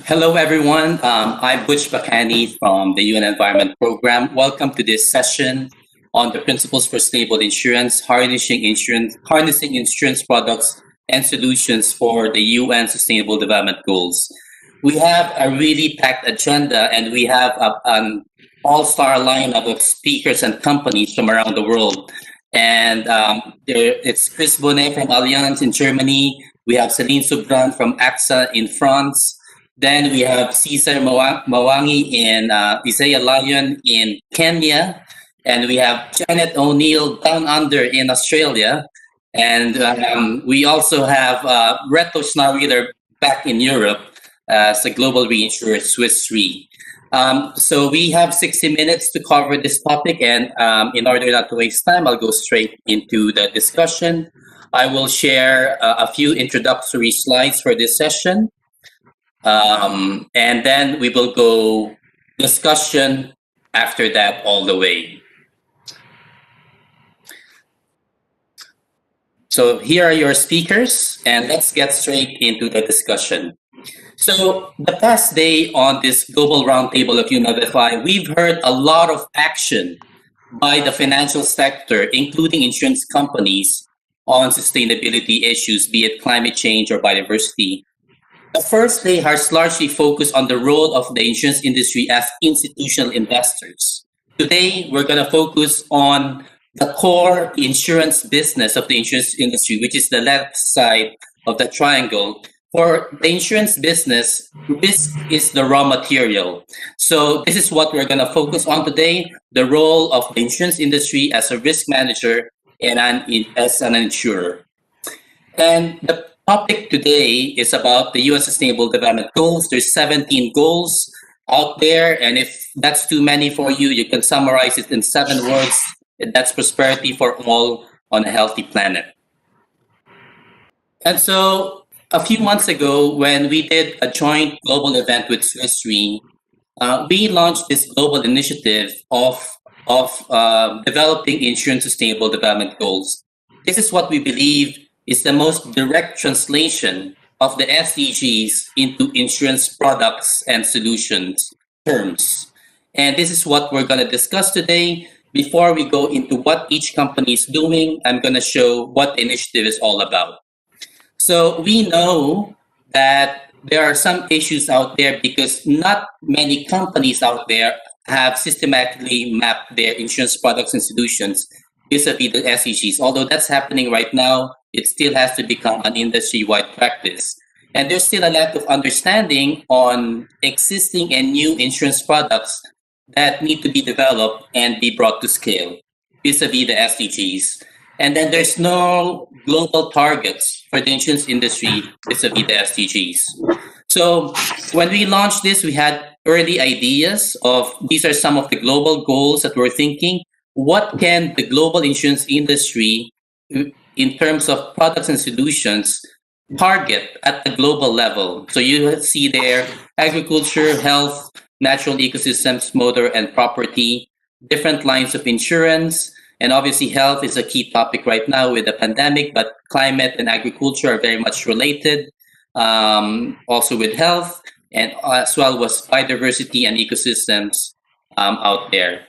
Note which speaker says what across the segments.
Speaker 1: Hello, everyone. I'm Butch Bakani from the UN Environment Program. Welcome to this session on the principles for stable insurance, harnessing insurance products and solutions for the UN Sustainable Development Goals. We have a really packed agenda, and we have an all-star lineup of speakers and companies from around the world. And it's Chris Bonnet from Allianz in Germany. We have Celine Subran from AXA in France. Then we have Cesar Mawangi in Isaiah Lyon in Kenya. And we have Janet O'Neill down under in Australia. And we also have Reto Schnarwiller back in Europe as a global reinsurer, Swiss Re. So we have 60 minutes to cover this topic. And in order not to waste time, I'll go straight into the discussion. I will share a few introductory slides for this session. And then we will go discussion after that all the way. So here are your speakers, and let's get straight into the discussion. So the past day on this global roundtable of UNFI, we've heard a lot of action by the financial sector, including insurance companies, on sustainability issues, be it climate change or biodiversity. The first day has largely focused on the role of the insurance industry as institutional investors. Today, we're going to focus on the core insurance business of the insurance industry, which is the left side of the triangle. For the insurance business, risk is the raw material. So this is what we're going to focus on today, the role of the insurance industry as a risk manager and as an insurer. And the topic today is about the UN Sustainable Development Goals. There's 17 goals out there, and if that's too many for you, you can summarize it in 7 words. That's prosperity for all on a healthy planet. And so a few months ago, when we did a joint global event with Swiss Re, we launched this global initiative of developing insurance sustainable development goals. This is what we believe is the most direct translation of the SDGs into insurance products and solutions terms. And this is what we're going to discuss today. Before we go into what each company is doing, I'm going to show what the initiative is all about. So we know that there are some issues out there because not many companies out there have systematically mapped their insurance products and solutions vis-a-vis the SDGs. Although that's happening right now, it still has to become an industry-wide practice. And there's still a lack of understanding on existing and new insurance products that need to be developed and be brought to scale vis-a-vis the SDGs. And then there's no global targets for the insurance industry vis-a-vis the SDGs. So when we launched this, we had early ideas of these are some of the global goals that we're thinking. What can the global insurance industry, in terms of products and solutions, target at the global level? So you see there agriculture, health, natural ecosystems, motor and property, different lines of insurance. And obviously health is a key topic right now with the pandemic, but climate and agriculture are very much related. Also with health, and as well was biodiversity and ecosystems out there.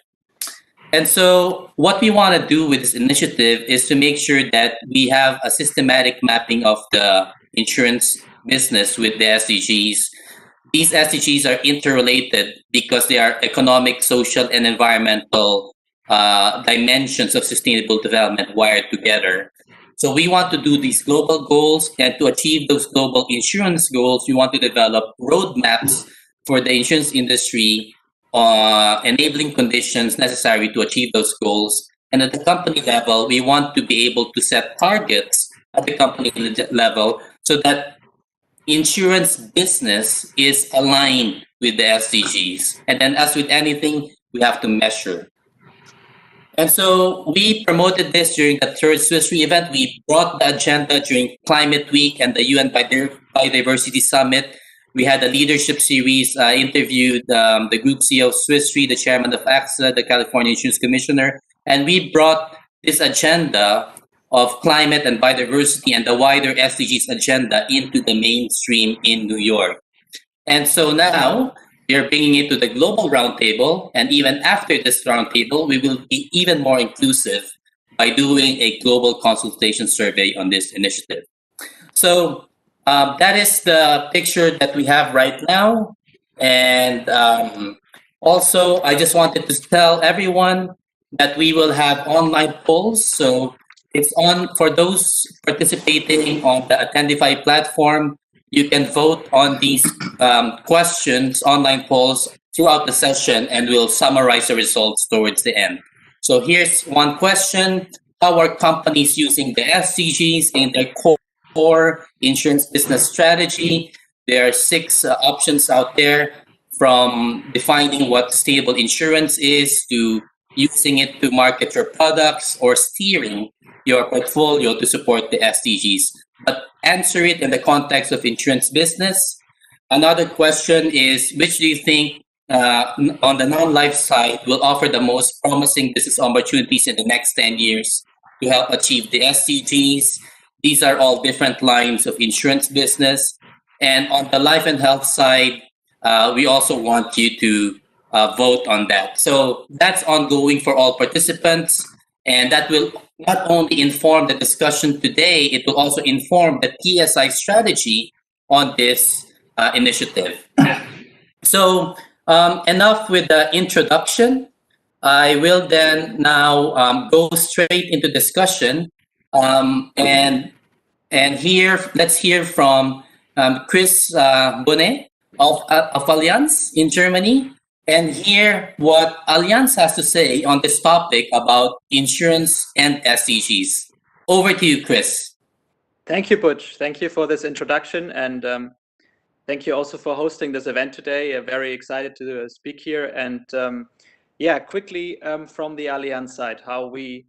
Speaker 1: And so what we want to do with this initiative is to make sure that we have a systematic mapping of the insurance business with the SDGs. These SDGs are interrelated because they are economic, social, and environmental dimensions of sustainable development wired together. So we want to do these global goals, and to achieve those global insurance goals, we want to develop roadmaps for the insurance industry, enabling conditions necessary to achieve those goals. And at the company level, we want to be able to set targets at the company level so that insurance business is aligned with the SDGs. And then as with anything, we have to measure. And so we promoted this during the third Swiss Re event. We brought the agenda during Climate Week and the UN Biodiversity Summit. We had a leadership series, interviewed the Group CEO of Swiss Re, the chairman of AXA, the California Insurance Commissioner, and we brought this agenda of climate and biodiversity and the wider SDGs agenda into the mainstream in New York. And so now we are bringing it to the global roundtable. And even after this roundtable, we will be even more inclusive by doing a global consultation survey on this initiative. So that is the picture that we have right now. And also, I just wanted to tell everyone that we will have online polls. So it's on for those participating on the Attendify platform. You can vote on these questions, online polls throughout the session, and we'll summarize the results towards the end. So here's one question. How are companies using the SDGs in their core insurance business strategy? There are six options out there, from defining what stable insurance is to using it to market your products or steering your portfolio to support the SDGs. But answer it in the context of insurance business. Another question is, which do you think on the non-life side will offer the most promising business opportunities in the next 10 years to help achieve the SDGs? These are all different lines of insurance business. And on the life and health side, we also want you to vote on that. So that's ongoing for all participants. And that will not only inform the discussion today, it will also inform the TSI strategy on this initiative. So enough with the introduction. I will then now go straight into discussion. And here, let's hear from Chris Bonnet of Allianz in Germany, and hear what Allianz has to say on this topic about insurance and SDGs. Over to you, Chris.
Speaker 2: Thank you, Butch. Thank you for this introduction, and thank you also for hosting this event today. Very excited to speak here. And quickly from the Allianz side, how we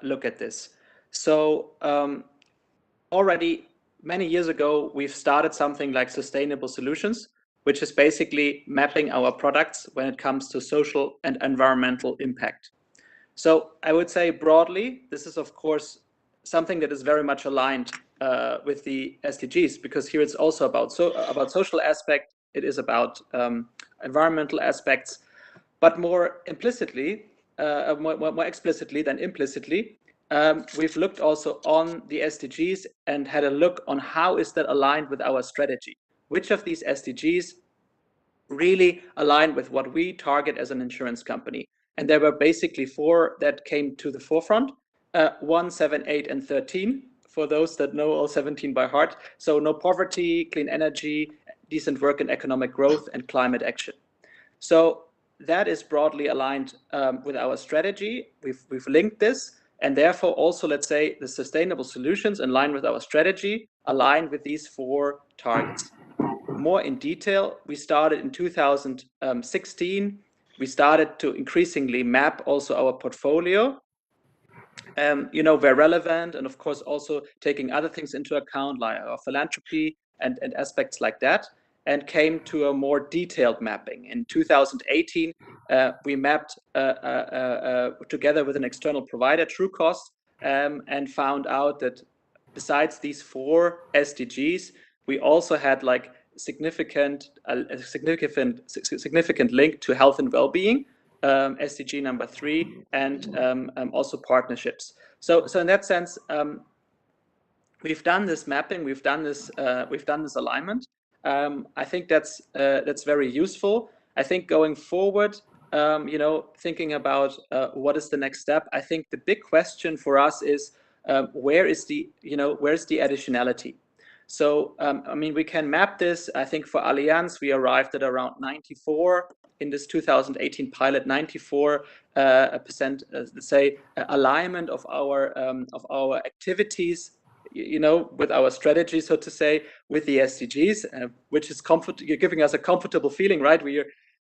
Speaker 2: look at this. So already many years ago, we've started something like Sustainable Solutions, which is basically mapping our products when it comes to social and environmental impact. So I would say broadly, this is of course something that is very much aligned with the SDGs, because here it's also about social aspect, it is about environmental aspects, but more implicitly, more explicitly than implicitly, we've looked also on the SDGs and had a look on how is that aligned with our strategy. Which of these SDGs really align with what we target as an insurance company? And there were basically four that came to the forefront, 1, 7, 8, and 13, for those that know all 17 by heart. So no poverty, clean energy, decent work and economic growth, and climate action. So that is broadly aligned with our strategy. We've linked this, and therefore also, let's say, the sustainable solutions in line with our strategy align with these four targets. More in detail, we started in 2016. We started to increasingly map also our portfolio, where relevant, and of course also taking other things into account, like our philanthropy and aspects like that, and came to a more detailed mapping. In 2018, we mapped together with an external provider, Truecost, and found out that besides these four SDGs, we also had like significant link to health and well-being, SDG number 3, and also partnerships. So in that sense, we've done this mapping, we've done this alignment. I think that's very useful. I think going forward, thinking about what is the next step, I think the big question for us is where's the additionality? So we can map this. I think for Allianz, we arrived at around 94 in this 2018 pilot, 94%, let's say, alignment of our activities, with our strategy, so to say, with the SDGs, which is giving us a comfortable feeling, right?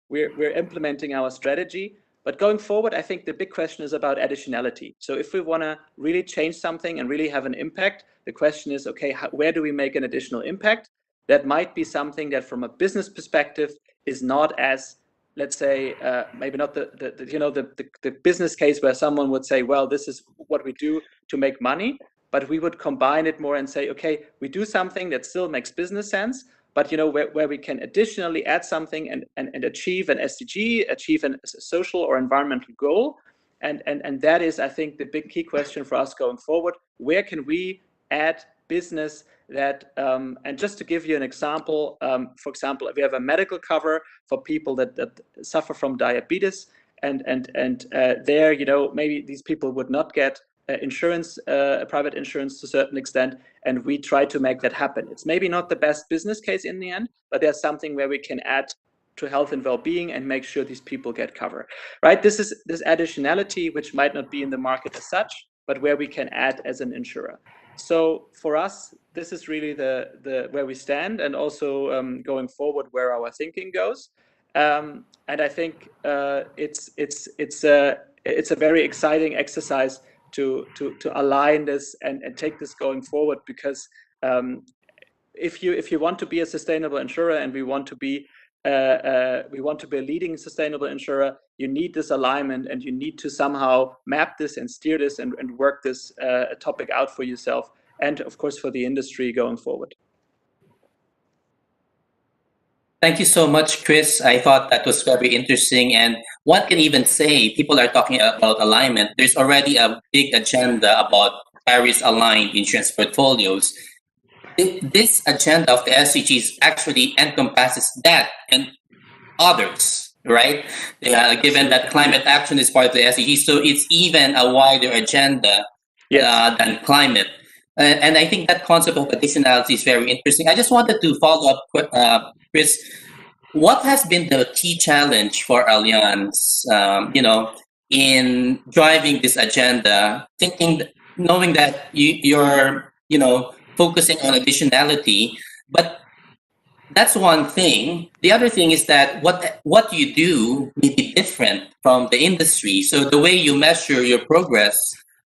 Speaker 2: We're implementing our strategy. But going forward, I think the big question is about additionality. So if we want to really change something and really have an impact, the question is, okay, where do we make an additional impact? That might be something that from a business perspective is not as, let's say, maybe not the business case where someone would say, well, this is what we do to make money, but we would combine it more and say, okay, we do something that still makes business sense, but where we can additionally add something and achieve an SDG, achieve a social or environmental goal. And that is, I think, the big key question for us going forward. Where can we add business that, and just to give you an example, for example, we have a medical cover for people that suffer from diabetes, and there, maybe these people would not get insurance, private insurance to a certain extent, and we try to make that happen. It's maybe not the best business case in the end, but there's something where we can add to health and well-being and make sure these people get cover, right? This is this additionality which might not be in the market as such, but where we can add as an insurer. So for us, this is really the where we stand, and also going forward where our thinking goes. And I think it's a very exciting exercise to align this and take this going forward, because if you want to be a sustainable insurer, and we want to be a leading sustainable insurer, you need this alignment, and you need to somehow map this and steer this and work this topic out for yourself, and of course for the industry going forward.
Speaker 1: Thank you so much, Chris. I thought that was very interesting. And one can even say, people are talking about alignment. There's already a big agenda about Paris-aligned insurance portfolios. This agenda of the SDGs actually encompasses that and others, right? Given that climate action is part of the SDGs, so it's even a wider agenda than climate. And I think that concept of additionality is very interesting. I just wanted to follow up, Chris. What has been the key challenge for Allianz, in driving this agenda, knowing that you're, focusing on additionality, but that's one thing. The other thing is that what you do may be different from the industry. So the way you measure your progress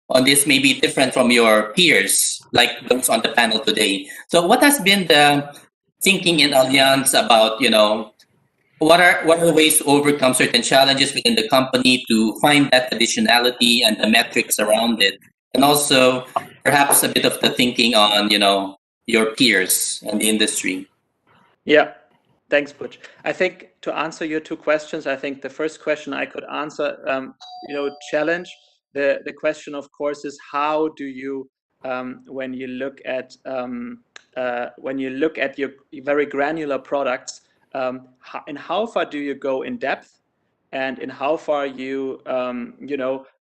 Speaker 1: on this may be different from your peers, like those on the panel today. So what has been the thinking in Allianz about, what are ways to overcome certain challenges within the company to find that additionality and the metrics around it? And also perhaps a bit of the thinking on, your peers and the industry.
Speaker 2: Yeah, thanks, Butch. I think to answer your two questions, I think the first question I could answer, challenge. The question, of course, is how do you, when you look at your very granular products, in how far do you go in depth, and in how far you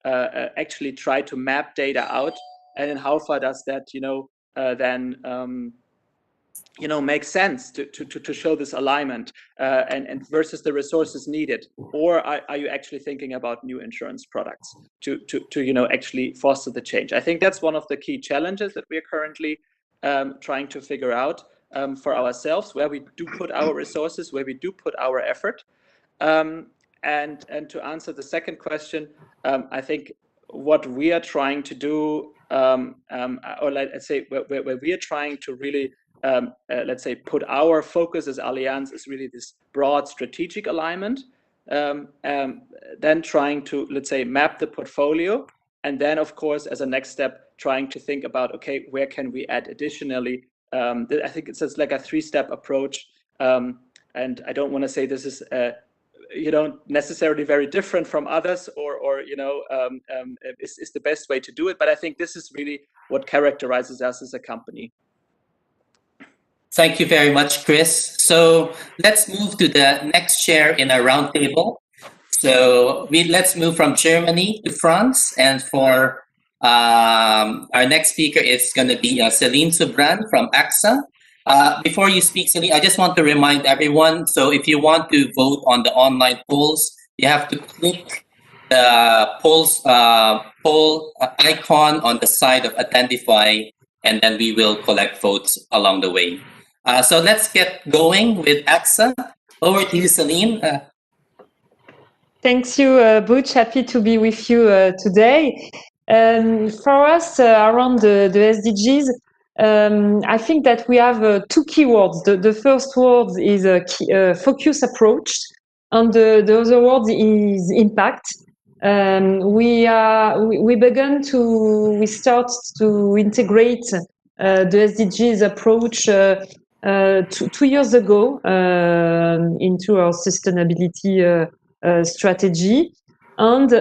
Speaker 2: actually try to map data out, and in how far does that then make sense to show this alignment, and versus the resources needed, or are you actually thinking about new insurance products to actually foster the change? I think that's one of the key challenges that we are currently trying to figure out for ourselves, where we do put our resources, where we do put our effort. And to answer the second question, I think what we are trying to do, or let's say where we are trying to really let's say put our focus as Allianz is really this broad strategic alignment, then trying to, let's say, map the portfolio, and then of course as a next step trying to think about, okay, where can we add additionally. I think it's like a three-step approach, and I don't want to say this is necessarily very different from others, or is the best way to do it, but I think this is really what characterizes us as a company.
Speaker 1: Thank you very much, Chris. So let's move to the next chair in our roundtable. So let's move from Germany to France, and for our next speaker is going to be Celine Subran from AXA. Before you speak, Celine, I just want to remind everyone, so if you want to vote on the online polls, you have to click the poll icon on the side of Attendify, and then we will collect votes along the way. So let's get going with AXA. Over to you, Celine.
Speaker 3: Thanks you, Butch. Happy to be with you today. For us, around the SDGs, I think that we have two keywords. The first word is a focus approach, and the other word is impact. We start to integrate the SDGs approach two years ago into our sustainability strategy. And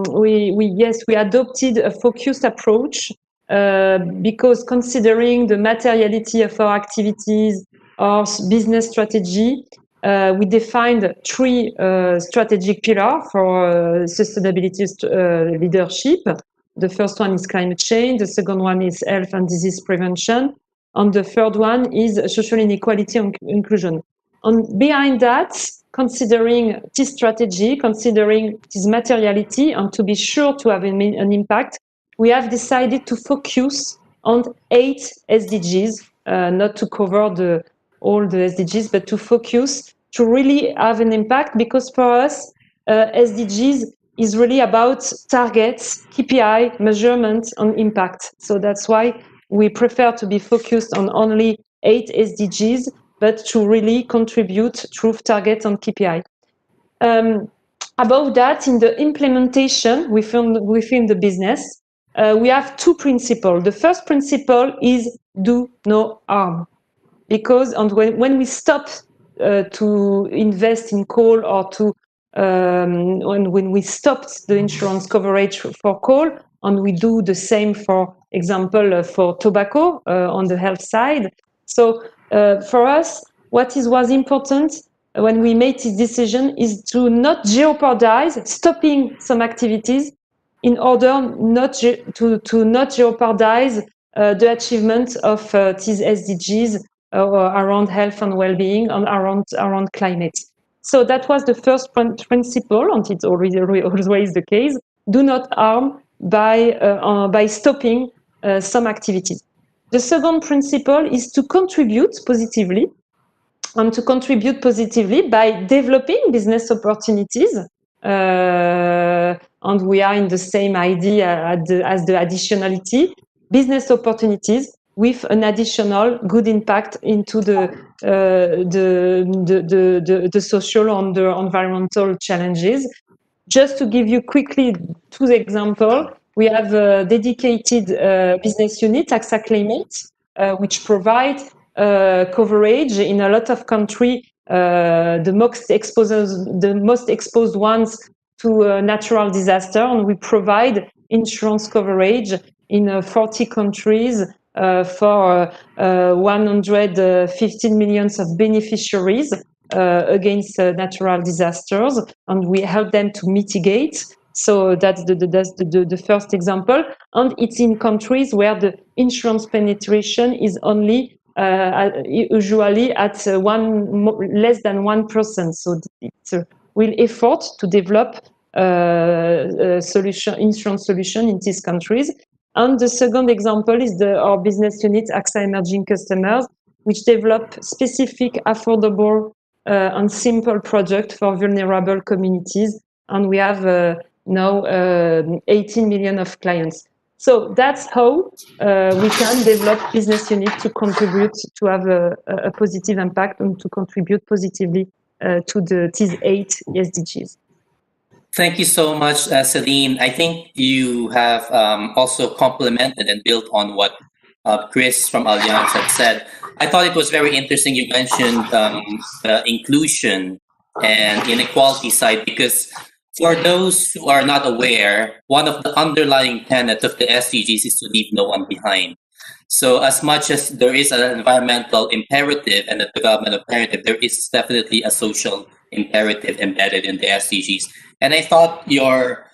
Speaker 3: we adopted a focused approach because considering the materiality of our activities, our business strategy, we defined three strategic pillars for sustainability leadership. The first one is climate change, the second one is health and disease prevention, and the third one is social inequality and inclusion. And behind that, considering this strategy, considering this materiality, and to be sure to have an impact, we have decided to focus on 8 SDGs, not to cover all the SDGs, but to focus to really have an impact, because for us, SDGs is really about targets, KPI, measurement, and impact. So that's why we prefer to be focused on only 8 SDGs, but to really contribute through targets and KPI. Above that, in the implementation within the business, we have 2 principles. The first principle is do no harm. Because when we stop to invest in coal, or when we stopped the insurance coverage for coal, and we do the same, for example, for tobacco on the health side. So for us, what was important when we made this decision is to not jeopardize stopping some activities in order not to not jeopardize the achievement of these SDGs around health and well-being and around climate. So that was the first principle, and it's always the case. Do not harm by stopping some activities. The second principle is to contribute positively, and to contribute positively by developing business opportunities. And we are in the same idea as the additionality, business opportunities with an additional good impact into the social and the environmental challenges. Just to give you quickly 2 examples, we have a dedicated business unit, AXA Climate, which provide coverage in a lot of countries, the most exposed ones to natural disaster, and we provide insurance coverage in 40 countries for 115 million of beneficiaries against natural disasters, and we help them to mitigate. So that's the first example, and it's in countries where the insurance penetration is only usually at less than 1%. So it's a real effort to develop insurance solution in these countries. And the second example is our business unit, AXA Emerging Customers, which develop specific, affordable, and simple product for vulnerable communities. And we have now 18 million of clients. So that's how we can develop business units to contribute, to have a positive impact, and to contribute positively to these 8 SDGs.
Speaker 1: Thank you so much, Celine. I think you have also complemented and built on what Chris from Allianz had said. I thought it was very interesting you mentioned inclusion and inequality side, because for those who are not aware, one of the underlying tenets of the SDGs is to leave no one behind. So as much as there is an environmental imperative and a development imperative, there is definitely a social imperative embedded in the SDGs. And I thought your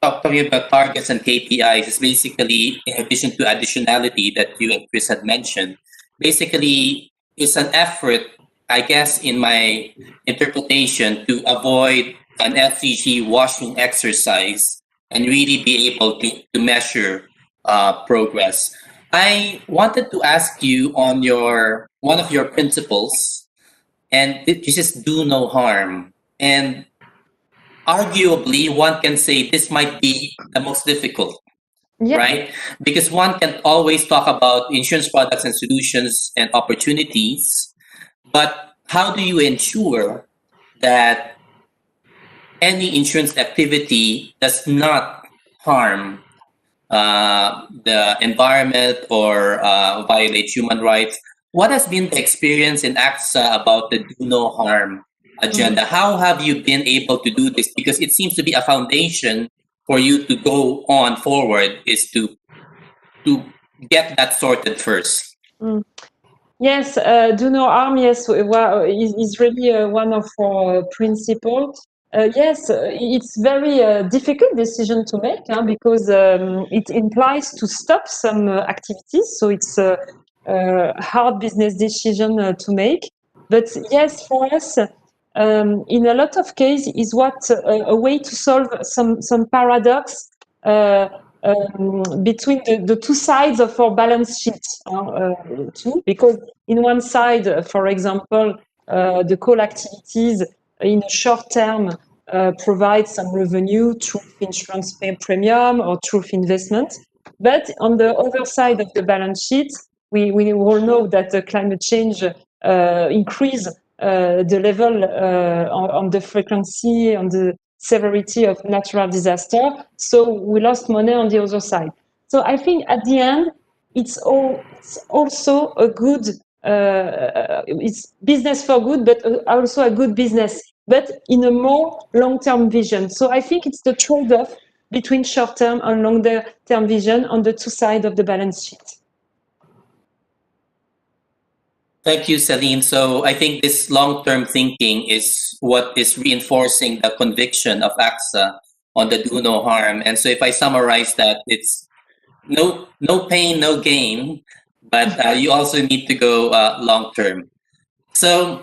Speaker 1: talking about targets and KPIs is basically, in addition to additionality that you and Chris had mentioned, basically it's an effort, I guess, in my interpretation, to avoid an SDG washing exercise and really be able to measure progress. I wanted to ask you on one of your principles, and this is do no harm. And arguably, one can say this might be the most difficult, right? Because one can always talk about insurance products and solutions and opportunities, but how do you ensure that any insurance activity does not harm the environment or violate human rights. What has been the experience in AXA about the do no harm agenda? How have you been able to do this? Because it seems to be a foundation for you to go on forward, is to get that sorted first.
Speaker 3: Yes, do no harm, yes, is really one of our principles. Yes, it's very difficult decision to make because it implies to stop some activities. So it's a hard business decision to make. But yes, for us, in a lot of cases, is what a way to solve some paradox between the two sides of our balance sheet too. Because in one side, for example, the coal activities in the short term provide some revenue through insurance premium or through investment. But on the other side of the balance sheet, we all know that the climate change increase the level on the frequency, on the severity of natural disaster. So we lost money on the other side. So I think at the end, it's also a good, it's business for good, but also a good business, but in a more long-term vision. So I think it's the trade-off between short-term and long-term vision on the two sides of the balance sheet.
Speaker 1: Thank you, Celine. So I think this long-term thinking is what is reinforcing the conviction of AXA on the do no harm. And so if I summarize that, it's no pain, no gain, but you also need to go long-term. So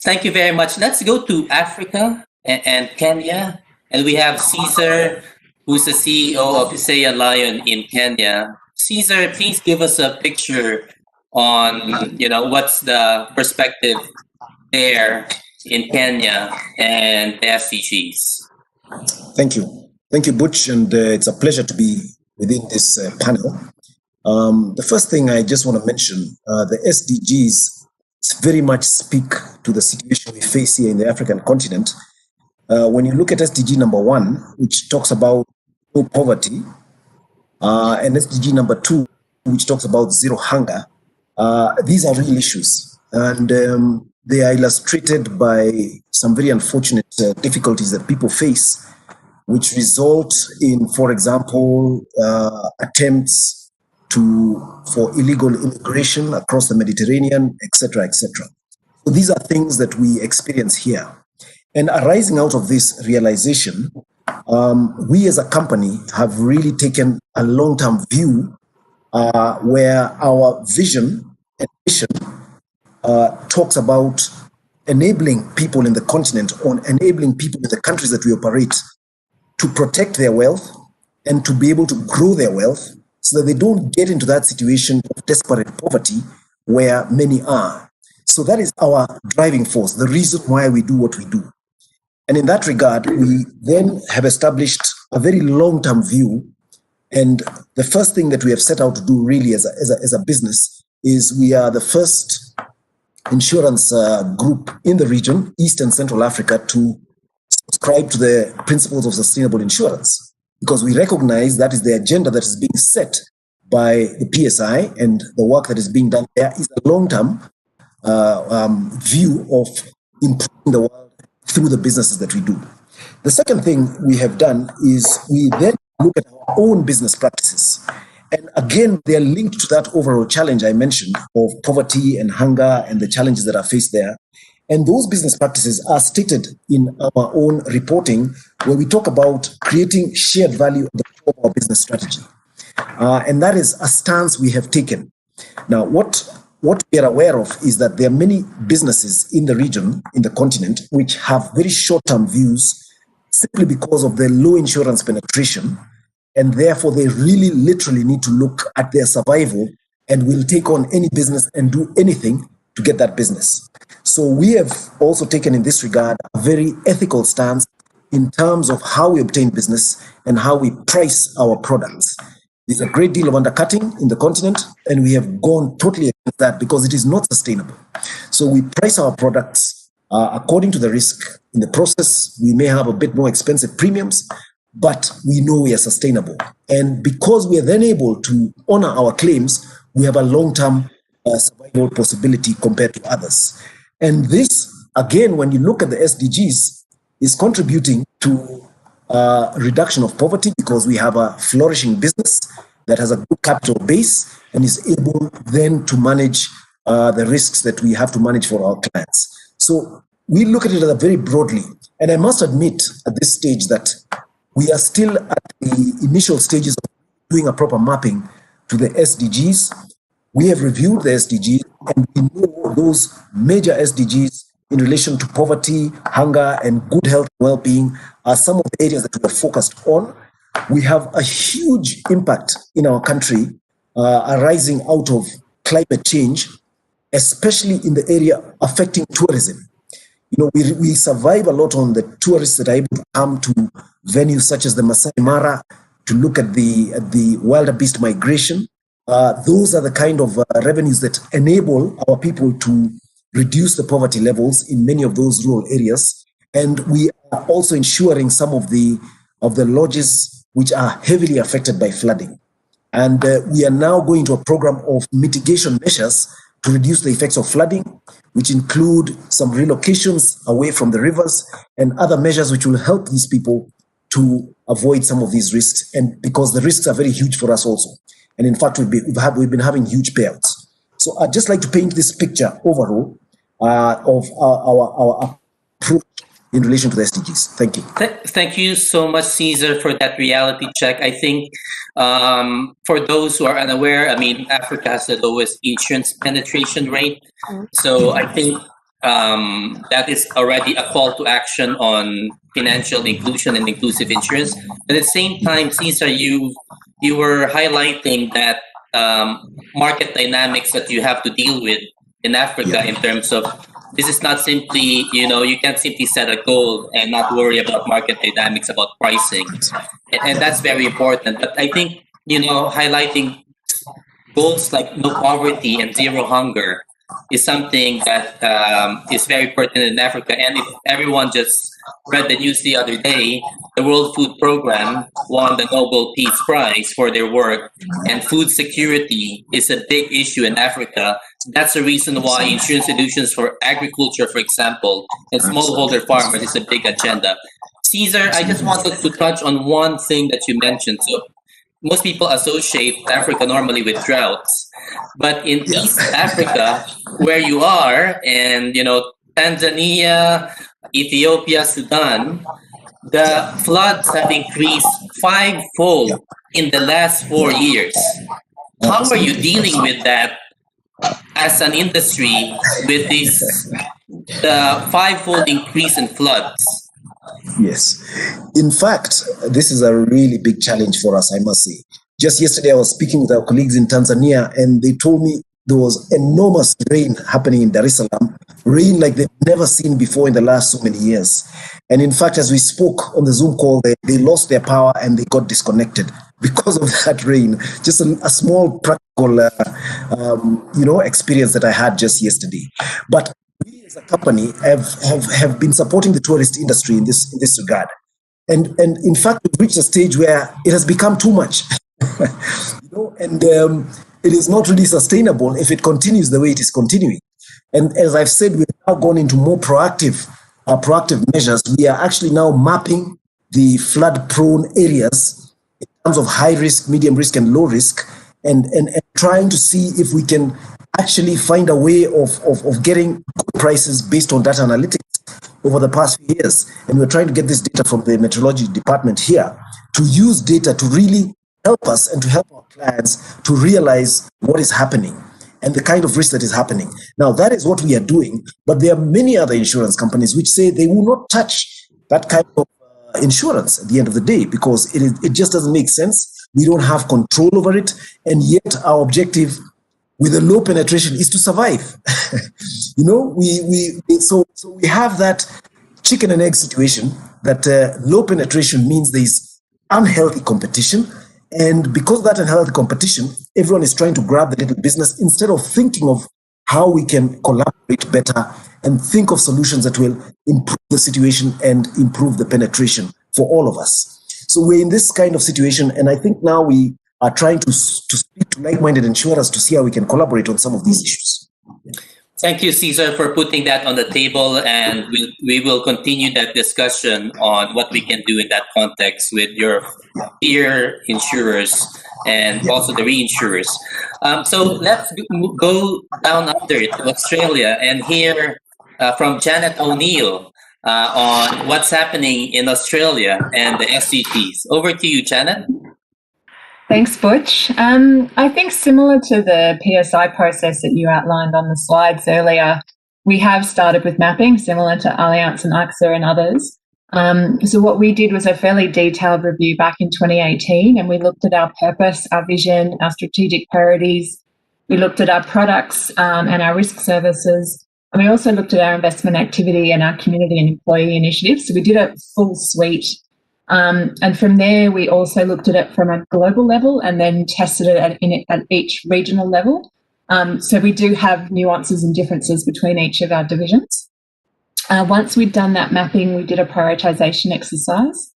Speaker 1: thank you very much. Let's go to Africa and Kenya. And we have Caesar, who's the CEO of Isaiah Lion in Kenya. Caesar, please give us a picture on, what's the perspective there in Kenya and the SDGs.
Speaker 4: Thank you. Thank you, Butch, and it's a pleasure to be within this panel. The first thing I just want to mention, the SDGs very much speak to the situation we face here in the African continent. When you look at SDG number 1, which talks about no poverty, and SDG number 2, which talks about zero hunger, these are real issues, and they are illustrated by some very unfortunate difficulties that people face, which result in, for example, attempts for illegal immigration across the Mediterranean, etc., etc. So these are things that we experience here. And arising out of this realization, we as a company have really taken a long-term view where our vision and mission talks about enabling people in the continent, or enabling people in the countries that we operate to protect their wealth and to be able to grow their wealth so that they don't get into that situation of desperate poverty where many are. So that is our driving force, the reason why we do what we do. And in that regard, we then have established a very long-term view. And the first thing that we have set out to do really as a business is we are the first insurance group in the region, East and Central Africa, to subscribe to the principles of sustainable insurance, because we recognize that is the agenda that is being set by the PSI, and the work that is being done there is a long-term view of improving the world through the businesses that we do. The second thing we have done is we then look at our own business practices. And again, they are linked to that overall challenge I mentioned of poverty and hunger and the challenges that are faced there. And those business practices are stated in our own reporting, where we talk about creating shared value at the core of our business strategy. And that is a stance we have taken. Now, what we are aware of is that there are many businesses in the region, in the continent, which have very short-term views simply because of their low insurance penetration. And therefore, they really literally need to look at their survival and will take on any business and do anything to get that business. So we have also taken in this regard a very ethical stance in terms of how we obtain business and how we price our products. There's a great deal of undercutting in the continent, and we have gone totally against that because it is not sustainable. So we price our products according to the risk. In the process, we may have a bit more expensive premiums, but we know we are sustainable. And because we are then able to honor our claims, we have a long-term survival possibility compared to others. And this, again, when you look at the SDGs, is contributing to reduction of poverty because we have a flourishing business that has a good capital base and is able then to manage the risks that we have to manage for our clients. So we look at it very broadly. And I must admit at this stage that we are still at the initial stages of doing a proper mapping to the SDGs. We have reviewed the SDGs and we know those major SDGs in relation to poverty, hunger, and good health and well-being are some of the areas that we are focused on. We have a huge impact in our country arising out of climate change, especially in the area affecting tourism. You know, we survive a lot on the tourists that are able to come to venues such as the Masai Mara to look at the wildebeest migration. Those are the kind of revenues that enable our people to reduce the poverty levels in many of those rural areas. And we are also ensuring some of the lodges which are heavily affected by flooding. And we are now going to a program of mitigation measures to reduce the effects of flooding, which include some relocations away from the rivers and other measures which will help these people to avoid some of these risks. And because the risks are very huge for us also. And in fact, we've been having huge payouts. So I'd just like to paint this picture overall of our approach in relation to the SDGs. Thank you.
Speaker 1: Thank you so much, Cesar, for that reality check. I think for those who are unaware, I mean, Africa has the lowest insurance penetration rate. So I think that is already a call to action on financial inclusion and inclusive insurance. But at the same time, Cesar, you were highlighting that market dynamics that you have to deal with in Africa in terms of this is not simply, you can't simply set a goal and not worry about market dynamics, about pricing. And that's very important. But I think, highlighting goals like no poverty and zero hunger is something that is very pertinent in Africa. And if everyone just read the news the other day, the World Food Program won the Nobel Peace Prize for their work, and food security is a big issue in Africa. That's the reason why insurance solutions for agriculture, for example, and smallholder farmers is a big agenda. Cesar, I just wanted to touch on one thing that you mentioned. So most people associate Africa normally with droughts, but in East Africa, where you are, and Tanzania, Ethiopia, Sudan, the floods have increased 5-fold in the last 4 years. How are you dealing with that as an industry with the 5-fold increase in floods?
Speaker 4: Yes. In fact, this is a really big challenge for us, I must say. Just yesterday, I was speaking with our colleagues in Tanzania, and they told me there was enormous rain happening in Dar es Salaam, rain like they've never seen before in the last so many years. And in fact, as we spoke on the Zoom call, they lost their power and they got disconnected because of that rain. Just a small practical, experience that I had just yesterday. But we as a company have been supporting the tourist industry in this regard. And in fact, we've reached a stage where it has become too much. It is not really sustainable if it continues the way it is continuing. And as I've said, we've now gone into more proactive measures. We are actually now mapping the flood-prone areas in terms of high risk, medium risk, and low risk, and trying to see if we can actually find a way of getting good prices based on data analytics over the past few years. And we're trying to get this data from the meteorology department here to use data to really help us and to help our clients to realize what is happening and the kind of risk that is happening. Now, that is what we are doing, but there are many other insurance companies which say they will not touch that kind of insurance at the end of the day because it just doesn't make sense. We don't have control over it, and yet our objective with a low penetration is to survive. So we have that chicken and egg situation that low penetration means there's unhealthy competition. And because of that unhealthy competition, everyone is trying to grab the little business instead of thinking of how we can collaborate better and think of solutions that will improve the situation and improve the penetration for all of us. So we're in this kind of situation, and I think now we are trying to speak to like-minded insurers to see how we can collaborate on some of these issues.
Speaker 1: Thank you, Cesar, for putting that on the table, and we will continue that discussion on what we can do in that context with your peer insurers and also the reinsurers. So let's go down under to Australia and hear from Janet O'Neill on what's happening in Australia and the SDGs. Over to you, Janet.
Speaker 5: Thanks, Butch. I think similar to the PSI process that you outlined on the slides earlier, we have started with mapping, similar to Allianz and AXA and others. So what we did was a fairly detailed review back in 2018, and we looked at our purpose, our vision, our strategic priorities. We looked at our products and our risk services. And we also looked at our investment activity and our community and employee initiatives. So we did a full suite. And from there, we also looked at it from a global level and then tested it at each regional level. So we do have nuances and differences between each of our divisions. Once we'd done that mapping, we did a prioritisation exercise.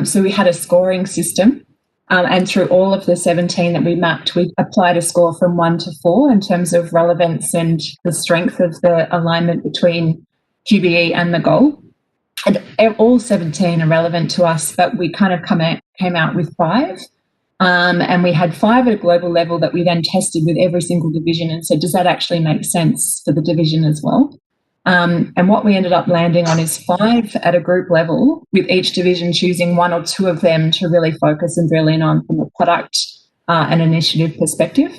Speaker 5: So we had a scoring system. And through all of the 17 that we mapped, we applied a score from 1 to 4 in terms of relevance and the strength of the alignment between QBE and the goal. And all 17 are relevant to us, but we kind of came out with 5. And we had 5 at a global level that we then tested with every single division and said, does that actually make sense for the division as well? And what we ended up landing on is 5 at a group level, with each division choosing 1 or 2 of them to really focus and drill in on from a product and initiative perspective.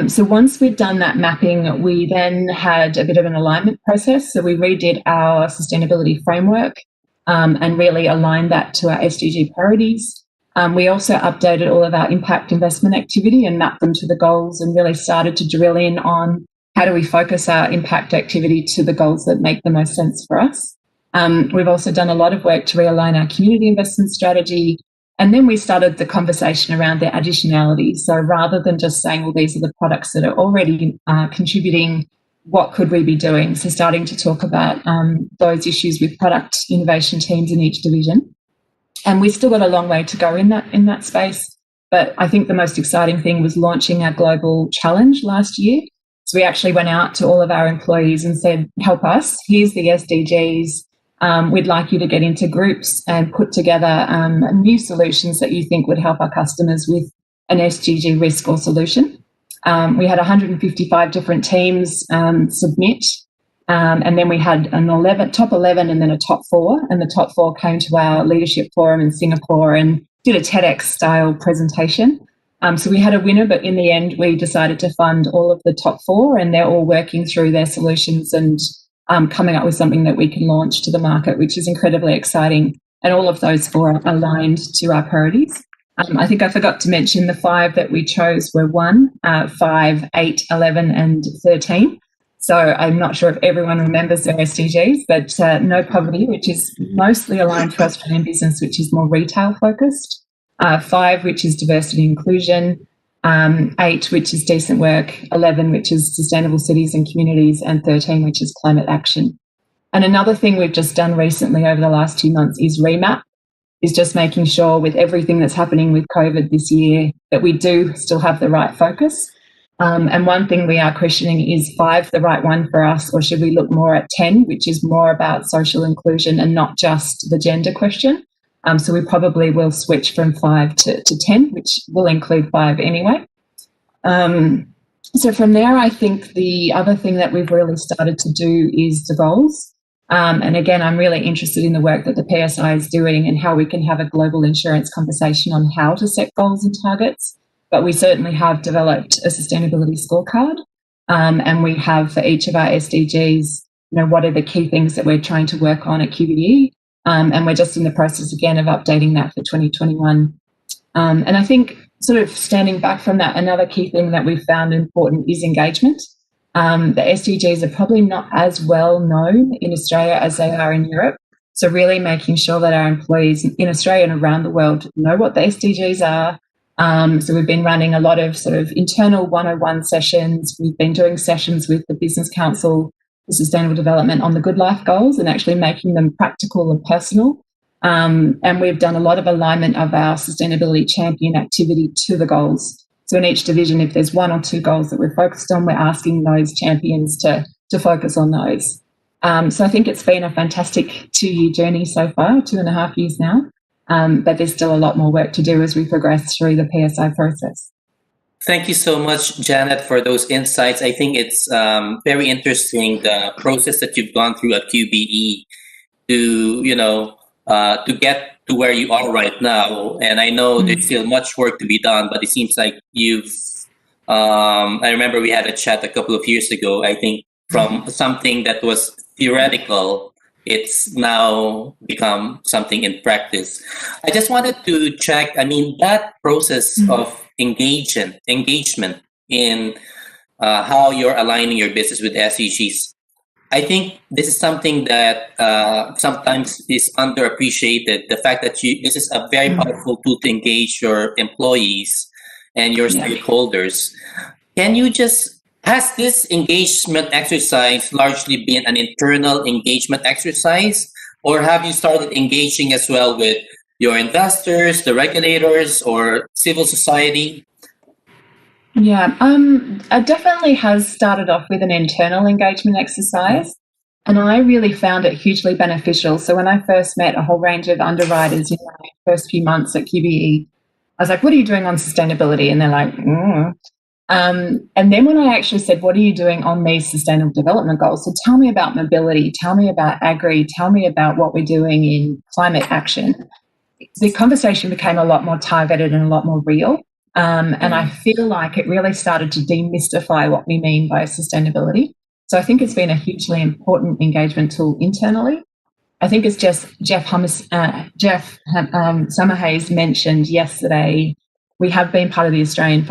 Speaker 5: So once we'd done that mapping, we then had a bit of an alignment process. So we redid our sustainability framework and really aligned that to our SDG priorities. We also updated all of our impact investment activity and mapped them to the goals and really started to drill in on how do we focus our impact activity to the goals that make the most sense for us. We've also done a lot of work to realign our community investment strategy. And then we started the conversation around their additionality. So rather than just saying, well, these are the products that are already contributing, what could we be doing? So starting to talk about those issues with product innovation teams in each division. And we've still got a long way to go in that space. But I think the most exciting thing was launching our global challenge last year. So we actually went out to all of our employees and said, help us, here's the SDGs. We'd like you to get into groups and put together new solutions that you think would help our customers with an SDG risk or solution. We had 155 different teams submit, and then we had an top 11 and then a top 4, and the top 4 came to our leadership forum in Singapore and did a TEDx-style presentation. So we had a winner, but in the end, we decided to fund all of the top 4, and they're all working through their solutions and coming up with something that we can launch to the market, which is incredibly exciting. And all of those 4 are aligned to our priorities. I think I forgot to mention the 5 that we chose were 1, 5, 8, 11, and 13. So I'm not sure if everyone remembers their SDGs, but no poverty, which is mostly aligned to Australian business, which is more retail focused. 5, which is diversity and inclusion. 8, which is decent work, 11, which is sustainable cities and communities, and 13, which is climate action. And another thing we've just done recently over the last 2 months is remap, is just making sure with everything that's happening with COVID this year that we do still have the right focus. And one thing we are questioning is 5 the right one for us, or should we look more at 10, which is more about social inclusion and not just the gender question. So we probably will switch from 5 to 10, which will include 5 anyway. So from there, I think the other thing that we've really started to do is the goals. And again, I'm really interested in the work that the PSI is doing and how we can have a global insurance conversation on how to set goals and targets. But we certainly have developed a sustainability scorecard. And we have for each of our SDGs, what are the key things that we're trying to work on at QBE? And we're just in the process again of updating that for 2021. And I think sort of standing back from that, another key thing that we've found important is engagement. The SDGs are probably not as well known in Australia as they are in Europe. So really making sure that our employees in Australia and around the world know what the SDGs are. So we've been running a lot of sort of internal 101 sessions. We've been doing sessions with the Business Council for Sustainable Development on the Good Life Goals and actually making them practical and personal. And we've done a lot of alignment of our sustainability champion activity to the goals. So in each division, if there's 1 or 2 goals that we're focused on, we're asking those champions to focus on those. So I think it's been a fantastic 2-year journey so far, 2.5 years now. But there's still a lot more work to do as we progress through the PSI process.
Speaker 1: Thank you so much, Janet, for those insights. I think it's very interesting, the process that you've gone through at QBE to get to where you are right now. And I know there's still much work to be done, but it seems like you've, I remember we had a chat a couple of years ago, I think from something that was theoretical, it's now become something in practice. I just wanted to check, I mean, that process of engagement in how you're aligning your business with SDGs, I think this is something that sometimes is underappreciated. The fact that this is a very powerful tool to engage your employees and your stakeholders. Has this engagement exercise largely been an internal engagement exercise, or have you started engaging as well with your investors, the regulators, or civil society?
Speaker 5: Yeah, it definitely has started off with an internal engagement exercise, and I really found it hugely beneficial. So when I first met a whole range of underwriters in my first few months at QBE, I was like, what are you doing on sustainability? And they're like, And then when I actually said, what are you doing on these sustainable development goals? So tell me about mobility, tell me about agri, tell me about what we're doing in climate action. The conversation became a lot more targeted and a lot more real. And I feel like it really started to demystify what we mean by sustainability. So I think it's been a hugely important engagement tool internally. I think as Jeff Summerhays mentioned yesterday, we have been part of the Australian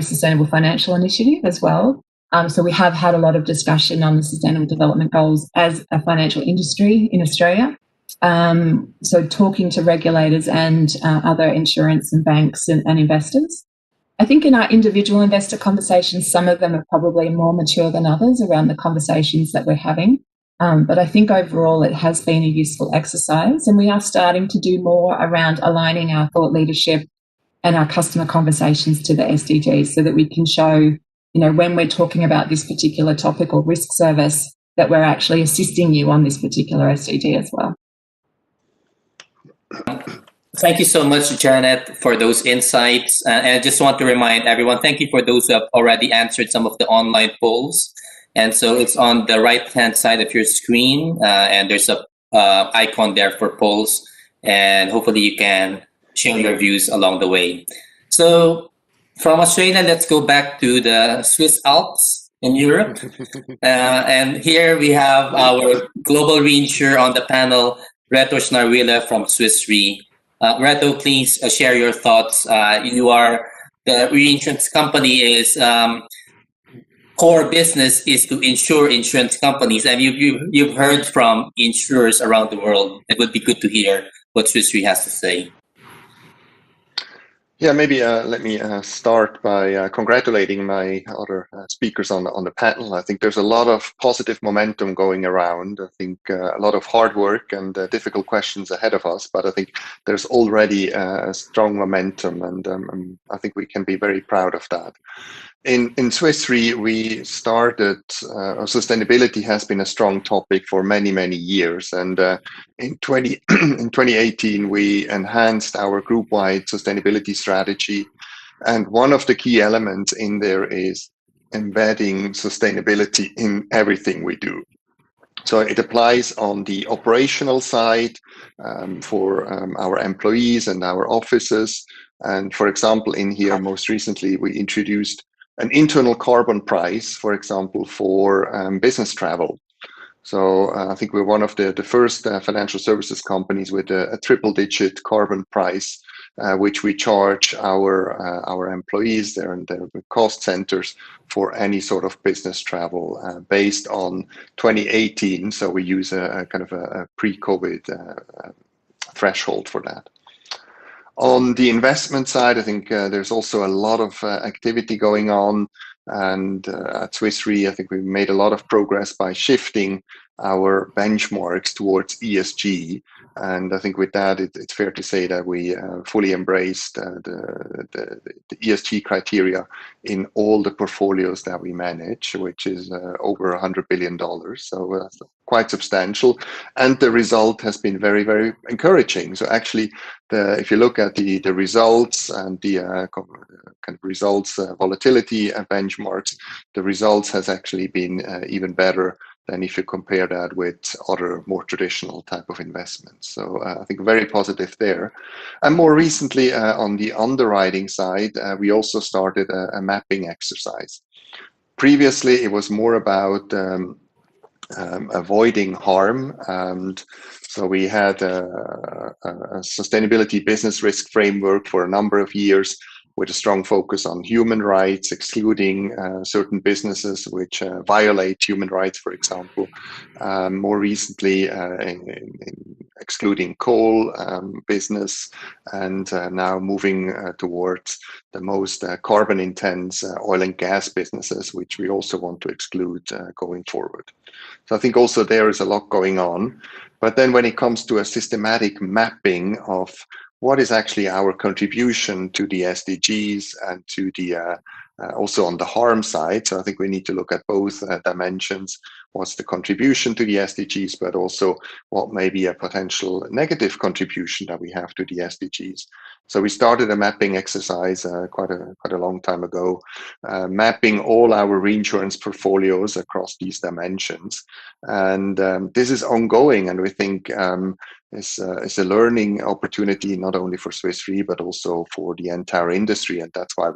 Speaker 5: Sustainable Financial Initiative as well. So we have had a lot of discussion on the Sustainable Development Goals as a financial industry in Australia. So talking to regulators and other insurance and banks and investors. I think in our individual investor conversations, some of them are probably more mature than others around the conversations that we're having. But I think overall it has been a useful exercise, and we are starting to do more around aligning our thought leadership and our customer conversations to the SDGs so that we can show, when we're talking about this particular topic or risk service, that we're actually assisting you on this particular SDG as well.
Speaker 1: Thank you so much, Janet, for those insights. And I just want to remind everyone, thank you for those who have already answered some of the online polls. And so it's on the right-hand side of your screen, and there's a icon there for polls. And hopefully you can share your views along the way. So from Australia, let's go back to the Swiss Alps in Europe. And here we have our global reinsurer on the panel, Reto Schnarwille from Swiss Re. Reto, please share your thoughts. The reinsurance company is core business is to insure insurance companies, and you've heard from insurers around the world. It would be good to hear what Swiss Re has to say.
Speaker 6: Yeah, maybe let me start by congratulating my other speakers on the panel. I think there's a lot of positive momentum going around. I think a lot of hard work and difficult questions ahead of us, but I think there's already a strong momentum, and I think we can be very proud of that. In Swiss Re, we started, sustainability has been a strong topic for many, many years. And in 2018, we enhanced our group-wide sustainability strategy. And one of the key elements in there is embedding sustainability in everything we do. So it applies on the operational side for our employees and our offices. And for example, in here, most recently, we introduced an internal carbon price, for example, for business travel. So I think we're one of the first financial services companies with a triple-digit carbon price, which we charge our employees there and their cost centers for any sort of business travel based on 2018. So we use a kind of a pre-COVID threshold for that. On the investment side, I think there's also a lot of activity going on. And at Swiss Re, I think we've made a lot of progress by shifting our benchmarks towards ESG. And I think with that, it's fair to say that we fully embraced the ESG criteria in all the portfolios that we manage, which is over $100 billion. So quite substantial. And the result has been very, very encouraging. So actually, if you look at the results and the kind of results volatility and benchmarks, the results has actually been even better than if you compare that with other more traditional type of investments. So I think very positive there. And more recently, on the underwriting side, we also started a mapping exercise. Previously, it was more about avoiding harm. And so we had a sustainability business risk framework for a number of years, with a strong focus on human rights, excluding certain businesses which violate human rights, for example. More recently, in excluding coal business, and now moving towards the most carbon intense oil and gas businesses, which we also want to exclude going forward. So I think also there is a lot going on. But then when it comes to a systematic mapping of what is actually our contribution to the SDGs and to the also on the harm side. So I think we need to look at both dimensions. What's the contribution to the SDGs, but also what may be a potential negative contribution that we have to the SDGs. So we started a mapping exercise quite a long time ago, mapping all our reinsurance portfolios across these dimensions. And this is ongoing, and we think it's a learning opportunity, not only for Swiss Re, but also for the entire industry. And that's why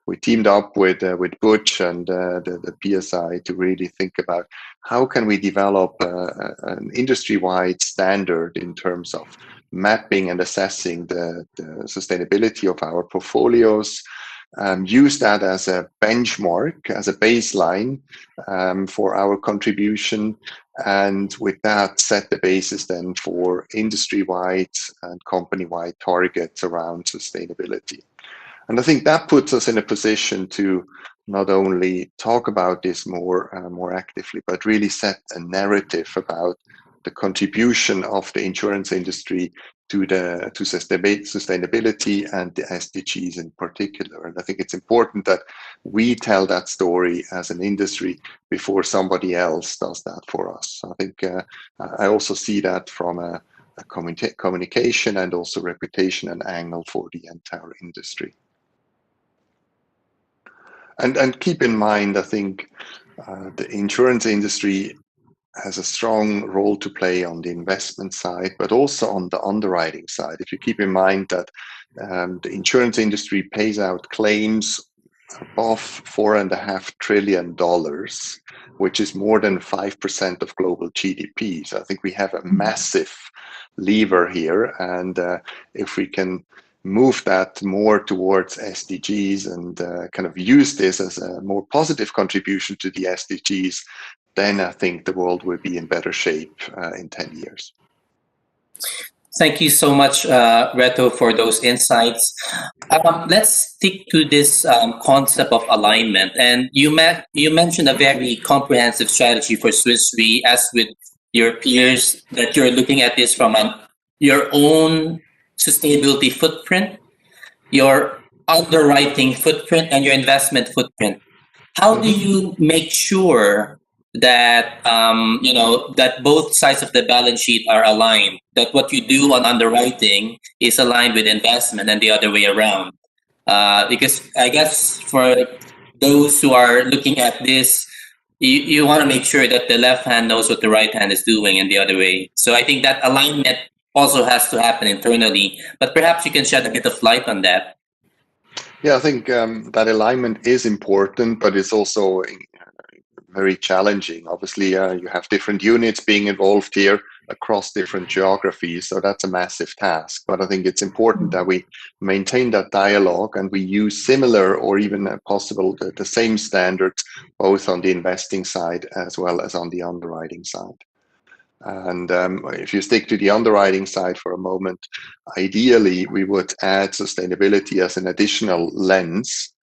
Speaker 6: we teamed up with Butch and the PSI to really think about how can we develop an industry-wide standard in terms of mapping and assessing the sustainability of our portfolios, use that as a benchmark, as a baseline for our contribution, and with that set the basis then for industry-wide and company-wide targets around sustainability. And I think that puts us in a position to not only talk about this more actively, but really set a narrative about the contribution of the insurance industry to sustainability and the SDGs in particular. And I think it's important that we tell that story as an industry before somebody else does that for us. So I think I also see that from a communication and also reputation and angle for the entire industry. And keep in mind, I think the insurance industry has a strong role to play on the investment side, but also on the underwriting side. If you keep in mind that the insurance industry pays out claims above $4.5 trillion, which is more than 5% of global GDP. So I think we have a massive lever here. And if we can move that more towards SDGs and kind of use this as a more positive contribution to the SDGs, then I think the world will be in better shape in 10 years.
Speaker 1: Thank you so much, Reto, for those insights. Let's stick to this concept of alignment. And you mentioned a very comprehensive strategy for Swiss Re, as with your peers, that you're looking at this from your own sustainability footprint, your underwriting footprint, and your investment footprint. How do you make sure that that both sides of the balance sheet are aligned, that what you do on underwriting is aligned with investment and the other way around? Because I guess for those who are looking at this, you want to make sure that the left hand knows what the right hand is doing and the other way. So I think that alignment also has to happen internally, but perhaps you can shed a bit of light on that.
Speaker 6: Yeah, I think that alignment is important, but it's also very challenging. Obviously, you have different units being involved here across different geographies, so that's a massive task. But I think it's important that we maintain that dialogue and we use similar or even possible the same standards, both on the investing side as well as on the underwriting side. And if you stick to the underwriting side for a moment, ideally we would add sustainability as an additional lens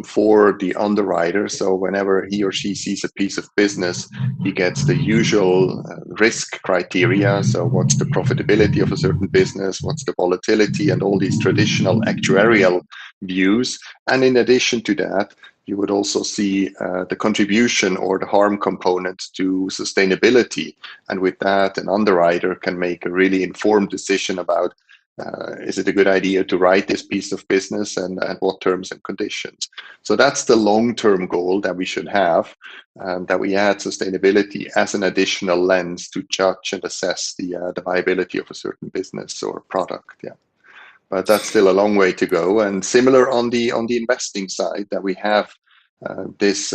Speaker 6: for the underwriter. So whenever he or she sees a piece of business, he gets the usual risk criteria. So what's the profitability of a certain business? What's the volatility? And all these traditional actuarial views. And in addition to that, you would also see the contribution or the harm component to sustainability. And with that, an underwriter can make a really informed decision about is it a good idea to write this piece of business and what terms and conditions? So that's the long-term goal that we should have, that we add sustainability as an additional lens to judge and assess the viability of a certain business or product. Yeah, but that's still a long way to go. And similar on the investing side, that we have this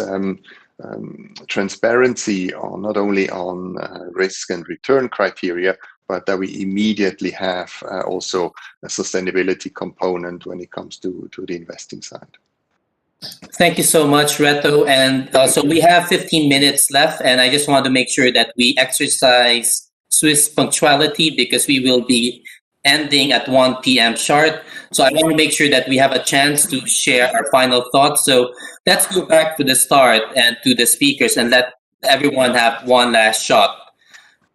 Speaker 6: transparency on not only on risk and return criteria, but that we immediately have also a sustainability component when it comes to the investing side.
Speaker 1: Thank you so much, Reto. And so we have 15 minutes left, and I just want to make sure that we exercise Swiss punctuality because we will be ending at 1 p.m. sharp. So I want to make sure that we have a chance to share our final thoughts. So let's go back to the start and to the speakers and let everyone have one last shot.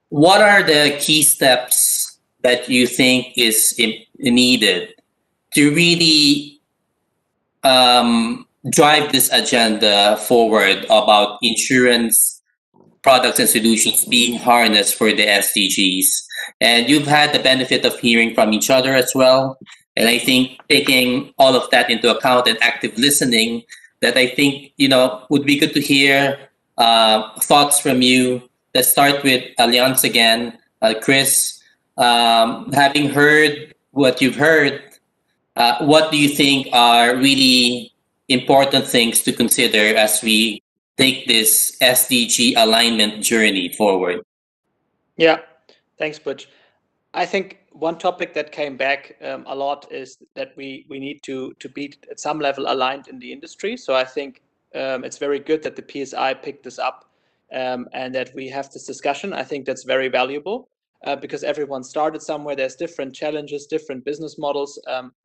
Speaker 1: What are the key steps that you think is needed to really drive this agenda forward about insurance products and solutions being harnessed for the SDGs? And you've had the benefit of hearing from each other as well. And I think taking all of that into account and active listening, that I think, would be good to hear thoughts from you. Let's start with Allianz again. Chris, having heard what you've heard, what do you think are really important things to consider as we take this SDG alignment journey forward?
Speaker 2: Yeah, thanks, Butch. I think one topic that came back a lot is that we need to be at some level aligned in the industry. So I think it's very good that the PSI picked this up and that we have this discussion. I think that's very valuable because everyone started somewhere. There's different challenges, different business models.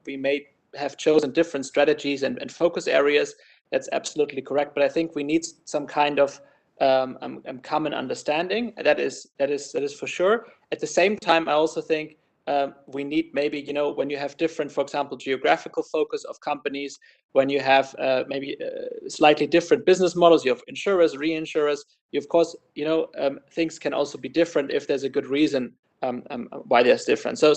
Speaker 2: We may have chosen different strategies and focus areas. That's absolutely correct. But I think we need some kind of common understanding. That is for sure. At the same time, I also think we need maybe, when you have different, for example, geographical focus of companies, when you have maybe slightly different business models, you have insurers, reinsurers, you, of course, things can also be different if there's a good reason why there's different. So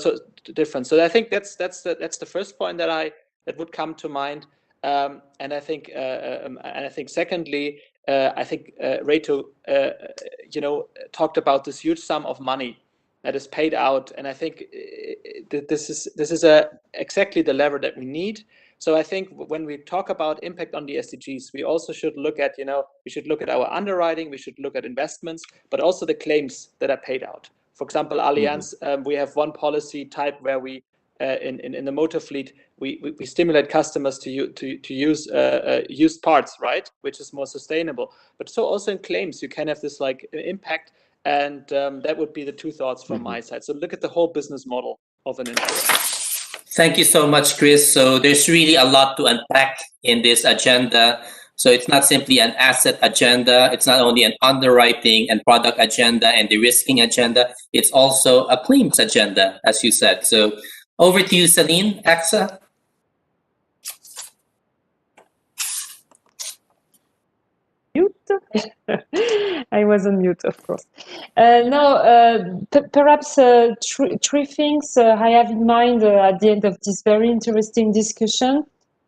Speaker 2: different. So I think that's the first point that would come to mind. And I think secondly, I think Reto, talked about this huge sum of money that is paid out, and I think this is exactly the lever that we need. So I think when we talk about impact on the SDGs, we also should look at our underwriting, we should look at investments, but also the claims that are paid out. For example, Allianz, we have one policy type where we in the motor fleet, we stimulate customers to use used parts, right, which is more sustainable. But so also in claims, you can have this impact, and that would be the two thoughts from my side. So look at the whole business model of an insurer.
Speaker 1: Thank you so much, Chris. So there's really a lot to unpack in this agenda. So it's not simply an asset agenda. It's not only an underwriting and product agenda and de-risking agenda. It's also a claims agenda, as you said. So over to you, Celine, AXA.
Speaker 3: Mute? I was on mute, of course. Perhaps three things I have in mind at the end of this very interesting discussion.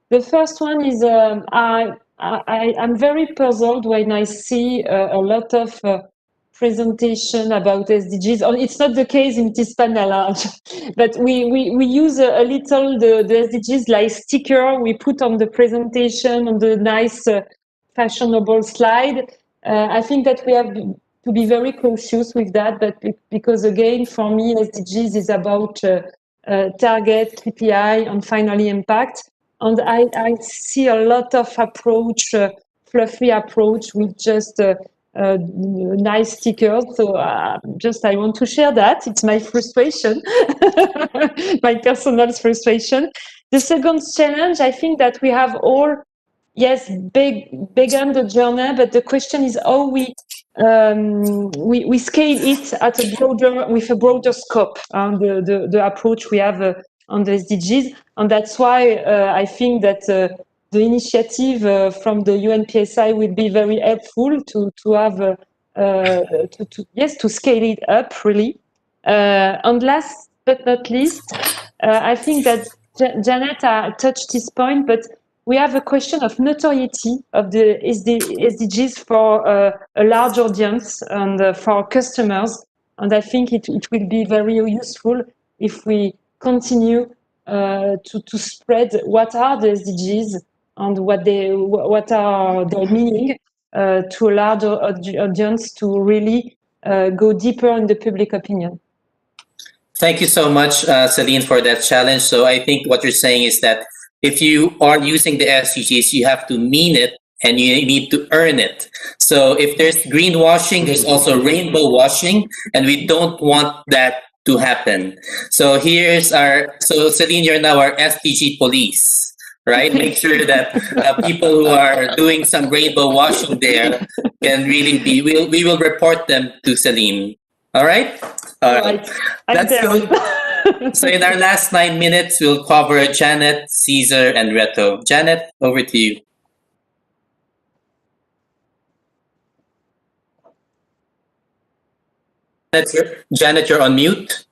Speaker 3: The first one is I'm very puzzled when I see a lot of presentation about SDGs. It's not the case in this panel, but we use a little the SDGs like sticker we put on the presentation on the nice fashionable slide. I think that we have to be very cautious with that, but because again, for me, SDGs is about target, KPI, and finally impact. And I see a lot of approach, fluffy approach with just nice stickers. So I want to share that. It's my frustration, my personal frustration. The second challenge, I think that we have all yes, big on the journey, but the question is how we scale it at with a broader scope on the approach we have on the SDGs, and that's why I think that the initiative from the UNPSI will be very helpful to have to scale it up really. And last but not least, I think that Janet touched this point, but we have a question of notoriety of the SDGs for a large audience and for customers. And I think it will be very useful if we continue to spread what are the SDGs and what are their meaning to a larger audience to really go deeper in the public opinion.
Speaker 1: Thank you so much, Celine, for that challenge. So I think what you're saying is that if you are using the SDGs, you have to mean it and you need to earn it. So if there's greenwashing, there's also rainbow washing, and we don't want that to happen. So so Celine, you're now our SDG police, right? Make sure that people who are doing some rainbow washing there can really we will report them to Celine. All right? All right. That's good. So in our last 9 minutes, we'll cover Janet, Cesar, and Reto. Janet, over to you. Janet, you're on mute.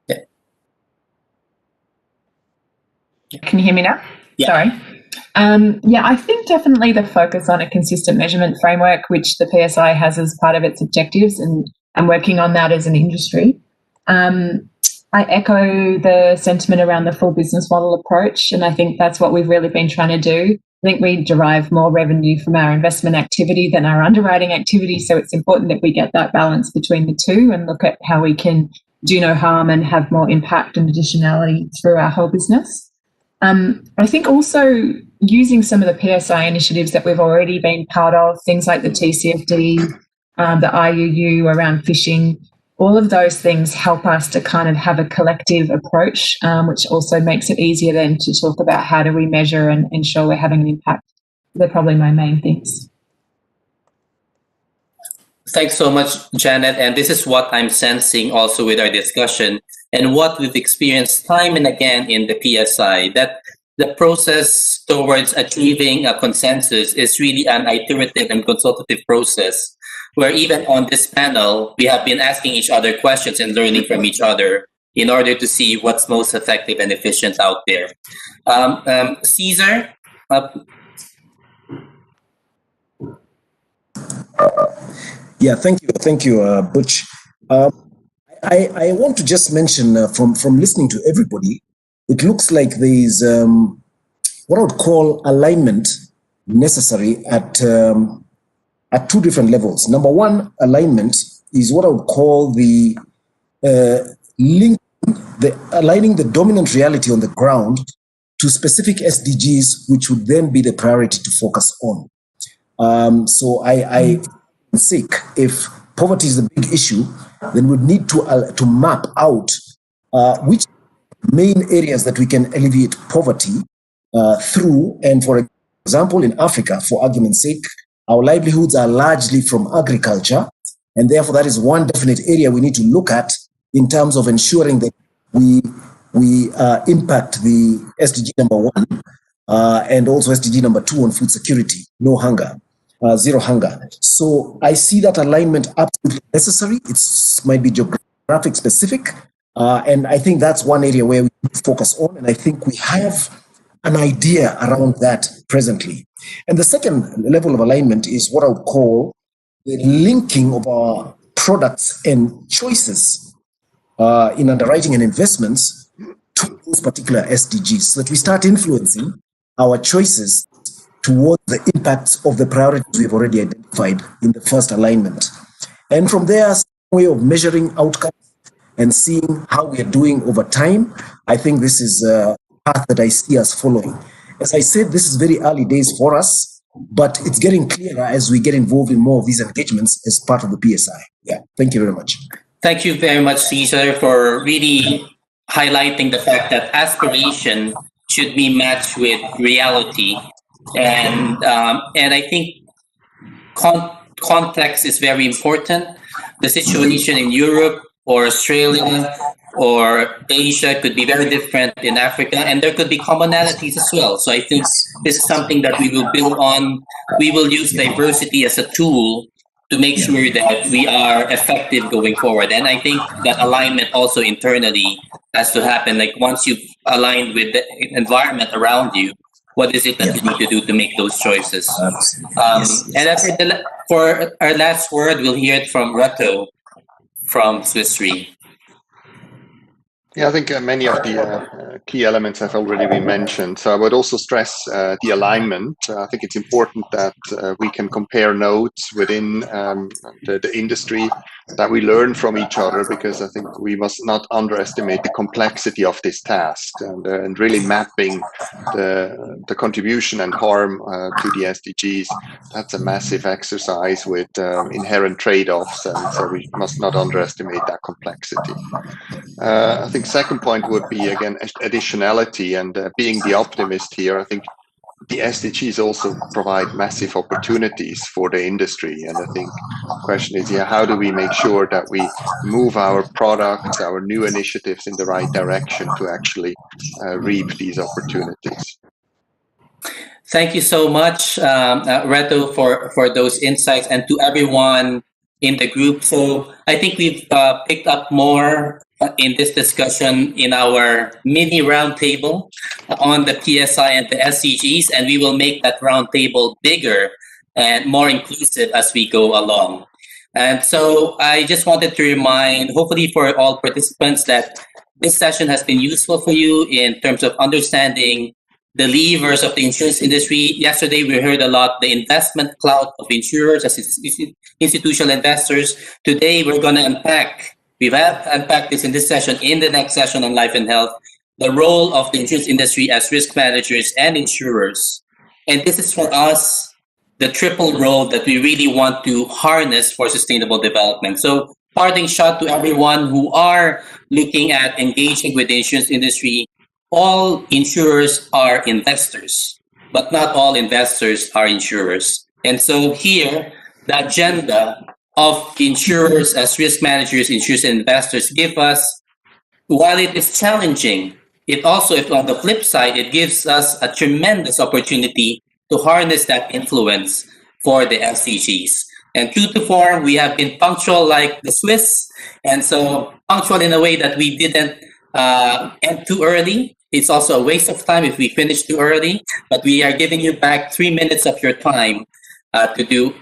Speaker 5: Yeah. Can you hear me now?
Speaker 1: Yeah.
Speaker 5: Sorry. Yeah, I think definitely the focus on a consistent measurement framework, which the PSI has as part of its objectives, and working on that as an industry. I echo the sentiment around the full business model approach, and I think that's what we've really been trying to do. I think we derive more revenue from our investment activity than our underwriting activity, so it's important that we get that balance between the two and look at how we can do no harm and have more impact and additionality through our whole business. I think also using some of the PSI initiatives that we've already been part of, things like the TCFD, the IUU around fishing, all of those things help us to kind of have a collective approach, which also makes it easier then to talk about how do we measure and ensure we're having an impact. They're probably my main things.
Speaker 1: Thanks so much, Janet. And this is what I'm sensing also with our discussion and what we've experienced time and again in the PSI, that the process towards achieving a consensus is really an iterative and consultative process, where even on this panel, we have been asking each other questions and learning from each other in order to see what's most effective and efficient out there. Cesar?
Speaker 4: Yeah, thank you, Butch. I want to just mention from listening to everybody, it looks like there is what I would call alignment necessary at two different levels. Number one, alignment is what I would call the aligning the dominant reality on the ground to specific SDGs, which would then be the priority to focus on. So I think if poverty is the big issue, then we need to map out which main areas that we can alleviate poverty through. And for example, in Africa, for argument's sake, our livelihoods are largely from agriculture, and therefore that is one definite area we need to look at in terms of ensuring that we impact the SDG number 1 and also SDG number 2 on food security, no hunger, zero hunger. So I see that alignment absolutely necessary. It might be geographic specific, and I think that's one area where we focus on, and I think we have an idea around that presently. And the second level of alignment is what I would call the linking of our products and choices in underwriting and investments to those particular SDGs, so that we start influencing our choices towards the impacts of the priorities we've already identified in the first alignment. And from there, some way of measuring outcomes and seeing how we are doing over time, I think this is a path that I see us following. As I said, this is very early days for us, but it's getting clearer as we get involved in more of these engagements as part of the PSI. Yeah, thank you very much.
Speaker 1: Thank you very much, Cesar, for really highlighting the fact that aspiration should be matched with reality. And I think context is very important. The situation in Europe or Australia or Asia could be very different in Africa, and there could be commonalities as well. So I think this is something that we will build on. We will use diversity as a tool to make sure that we are effective going forward. And I think that alignment also internally has to happen. Like once you've aligned with the environment around you, what is it that you need to do to make those choices? And for our last word, we'll hear it from Reto from Swiss Re.
Speaker 6: Yeah, I think many of the key elements have already been mentioned. So I would also stress the alignment. I think it's important that we can compare notes within the industry, that we learn from each other, because I think we must not underestimate the complexity of this task, and really mapping the contribution and harm to the SDGs. That's a massive exercise with inherent trade-offs, and so we must not underestimate that complexity. I think second point would be, again, additionality, and being the optimist here. I think the SDGs also provide massive opportunities for the industry, and I think the question is, how do we make sure that we move our products, our new initiatives in the right direction to actually reap these opportunities?
Speaker 1: Thank you so much, Reto, for those insights, and to everyone in the group. So I think we've picked up more in this discussion in our mini roundtable on the PSI and the SDGs, and we will make that roundtable bigger and more inclusive as we go along. And so I just wanted to remind, hopefully for all participants, that this session has been useful for you in terms of understanding the levers of the insurance industry. Yesterday, we heard a lot the investment clout of insurers as institutional investors. Today, we're going to unpack. We've unpacked this in this session. In the next session on Life and Health, the role of the insurance industry as risk managers and insurers. And this is for us the triple role that we really want to harness for sustainable development. So, parting shot to everyone who are looking at engaging with the insurance industry. All insurers are investors, but not all investors are insurers. And so here, the agenda of insurers as risk managers, insurers and investors give us, while it is challenging, it also, if on the flip side, it gives us a tremendous opportunity to harness that influence for the SDGs. And true to form, we have been punctual like the Swiss, and so punctual in a way that we didn't end too early. It's also a waste of time if we finish too early, but we are giving you back 3 minutes of your time to do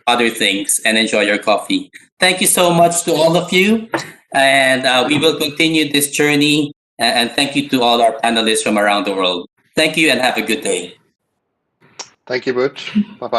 Speaker 1: other things and enjoy your coffee. Thank you so much to all of you, and we will continue this journey, and thank you to all our panelists from around the world. Thank you and have a good day.
Speaker 6: Thank you, Butch. Bye-bye.